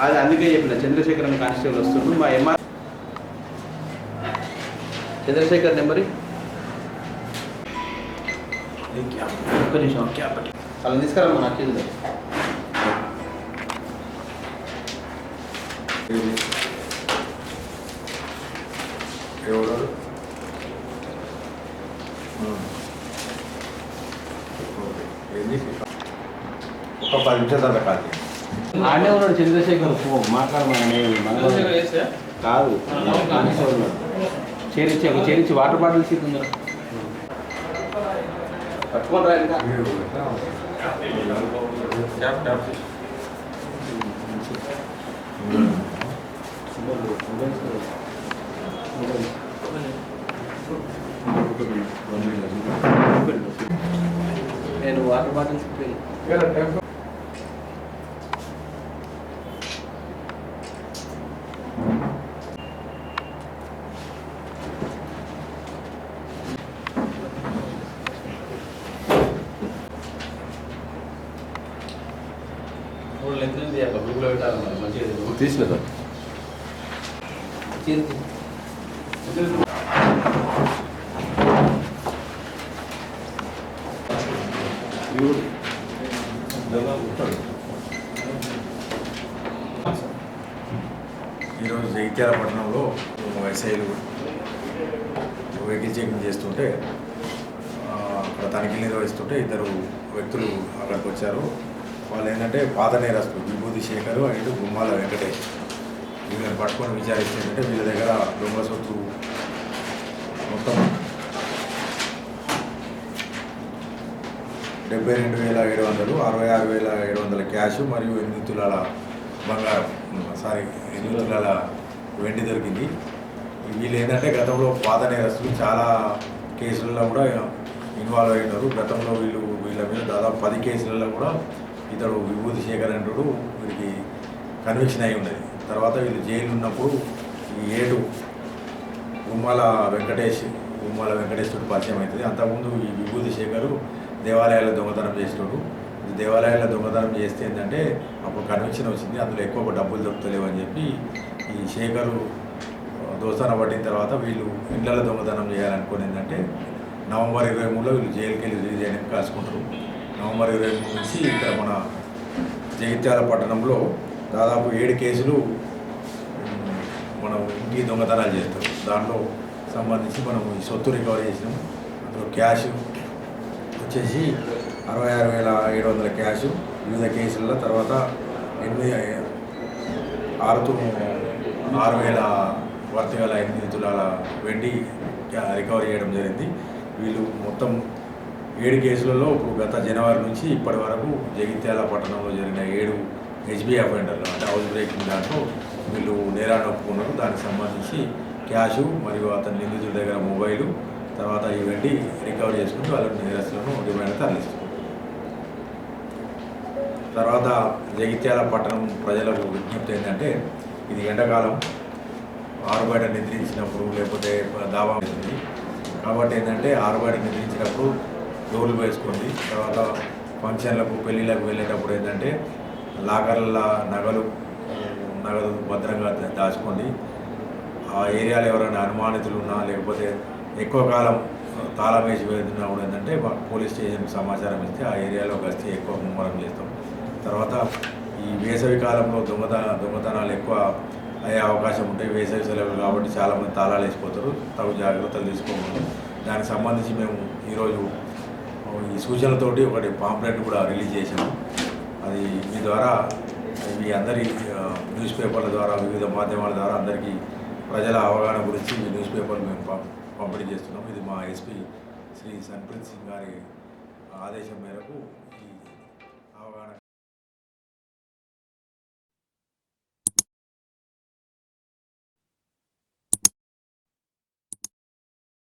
అది అందుకే చెప్పిన చంద్రశేఖర్ అని కానిస్టేబుల్ వస్తుండు మా ఎంఆర్ చంద్రశేఖర్ నెంబర్ ఒక్క నిమిషం అలా తీసుకురా నాకు ఇది ఒక 10 నిమిషాల తర్వాత కాదు ఆడే ఉన్నాడు చంద్రశేఖర్ మాట్లాడమని కాదు చేరించి వాటర్ బాటిల్స్ ఇస్తుందా పట్టుకోండి ఇంకా నేను వాటర్ బాటిల్స్ తీసిన సార్ ఈరోజు జగిత్యాల పట్టణంలో ఎస్ఐలు వెహికల్ చెకింగ్ చేస్తుంటే అక్కడ తనిఖీలు నిర్వహిస్తుంటే ఇద్దరు వ్యక్తులు అక్కడికి వచ్చారు. వాళ్ళు ఏంటంటే పాత నేరస్తులు విభూతి శేఖరు అండ్ గుమ్మాల వెంకటేష్. వీళ్ళని పట్టుకొని విచారిస్తుంటే వీళ్ళ దగ్గర దొంగ సొత్తు మొత్తం 72,700, 66,700 క్యాష్ మరియు 8 తులాల బంగారం 8 తులాల వెండి దొరికింది. వీళ్ళు ఏంటంటే గతంలో పాత నేరస్తులు చాలా కేసులలో కూడా ఇన్వాల్వ్ అయినారు. గతంలో వీళ్ళ మీద దాదాపు 10 కేసులలో కూడా ఇతడు విభూతి శేఖర్ అంటుడు వీరికి కన్విక్షన్ అయి ఉన్నది. తర్వాత వీళ్ళు జైలు ఉన్నప్పుడు ఈ ఏడు గుమ్మాల వెంకటేష్ తోటి పరిచయం అవుతుంది. అంతకుముందు ఈ విభూతి శేఖరు దేవాలయాల్లో దొంగతనం చేసినాడు. దేవాలయాల్లో దొంగతనం చేస్తే ఏంటంటే అప్పుడు కన్విక్షన్ వచ్చింది. అందులో ఎక్కువ డబ్బులు దొరుకుతలేవు అని చెప్పి ఈ శేఖరు దోస్తాన పట్టిన తర్వాత వీళ్ళు ఇళ్లలో దొంగతనం చేయాలనుకుని ఏంటంటే నవంబర్ 23లో వీళ్ళు జైలుకి వెళ్ళి రిలీజ్ చేయడానికి కలుసుకుంటారు. నవంబర్ 23 నుంచి ఇక్కడ మన జగిత్యాల పట్టణంలో దాదాపు 7 కేసులు మనం ఇంటికి దొంగతనాలు చేస్తాం. దాంట్లో సంబంధించి మనం ఈ సొత్తు రికవరీ చేసినాం. అందులో క్యాష్ వచ్చేసి 66,700 క్యాష్ వివిధ కేసులలో. తర్వాత 6,000 వర్త్ గల 8 తులాల వెండి రికవరీ చేయడం జరిగింది. వీళ్ళు మొత్తం 7 కేసులలో ఇప్పుడు గత జనవరి నుంచి ఇప్పటి వరకు జగిత్యాల పట్టణంలో జరిగిన 7 హెచ్బీ అఫెండర్లు అంటే హౌస్ బ్రేకింగ్ దాంట్లో వీళ్ళు నేరాన్ని ఒప్పుకున్నారు. దానికి సంబంధించి క్యాషు మరియు అతని నిందితుడి దగ్గర మొబైలు తర్వాత ఈ వెండి రికవరీ చేసుకుంటూ వాళ్ళని నేరస్తులను డిమాండ్ తరలిస్తారు. తర్వాత జగిత్యాల పట్టణం ప్రజలకు విజ్ఞప్తి ఏంటంటే ఇది ఎండాకాలం ఆరుబయట నిద్రించినప్పుడు లేకపోతే దావా ఉంది కాబట్టి ఏంటంటే ఆరుబయట నిద్రించినప్పుడు డోర్లు వేసుకోండి. తర్వాత ఫంక్షన్లకు పెళ్ళిళ్ళకు వెళ్ళేటప్పుడు ఏంటంటే లాకర్ల నగదు భద్రంగా దాచుకోండి. ఆ ఏరియాలో ఎవరైనా అనుమానితులు ఉన్నా లేకపోతే ఎక్కువ కాలం తాళం వేసి వెళ్తున్నా కూడా ఏంటంటే పోలీస్ స్టేషన్కి సమాచారం ఇస్తే ఆ ఏరియాలో గస్తీ ఎక్కువ ముమ్మరం చేస్తాం. తర్వాత ఈ వేసవి కాలంలో దొంగతనాలు ఎక్కువ అయ్యే అవకాశం ఉంటాయి. వేసవి సెలవులు కాబట్టి చాలామంది తాళాలు వేసిపోతారు. తగు జాగ్రత్తలు తీసుకోవాలి. దానికి సంబంధించి మేము ఈరోజు ఈ సూచనలతోటి ఒకటి పాంప్లెట్ కూడా రిలీజ్ చేసాము. అది మీ ద్వారా మీ అందరి న్యూస్ పేపర్ల ద్వారా వివిధ మాధ్యమాల ద్వారా అందరికీ ప్రజల అవగాహన గురించి ఈ న్యూస్ పేపర్లు మేము పంపిణీ చేస్తున్నాం. ఇది మా ఎస్పీ శ్రీ సన్ప్రీత్ సింగ్ గారి ఆదేశం మేరకు ఈ అవగాహన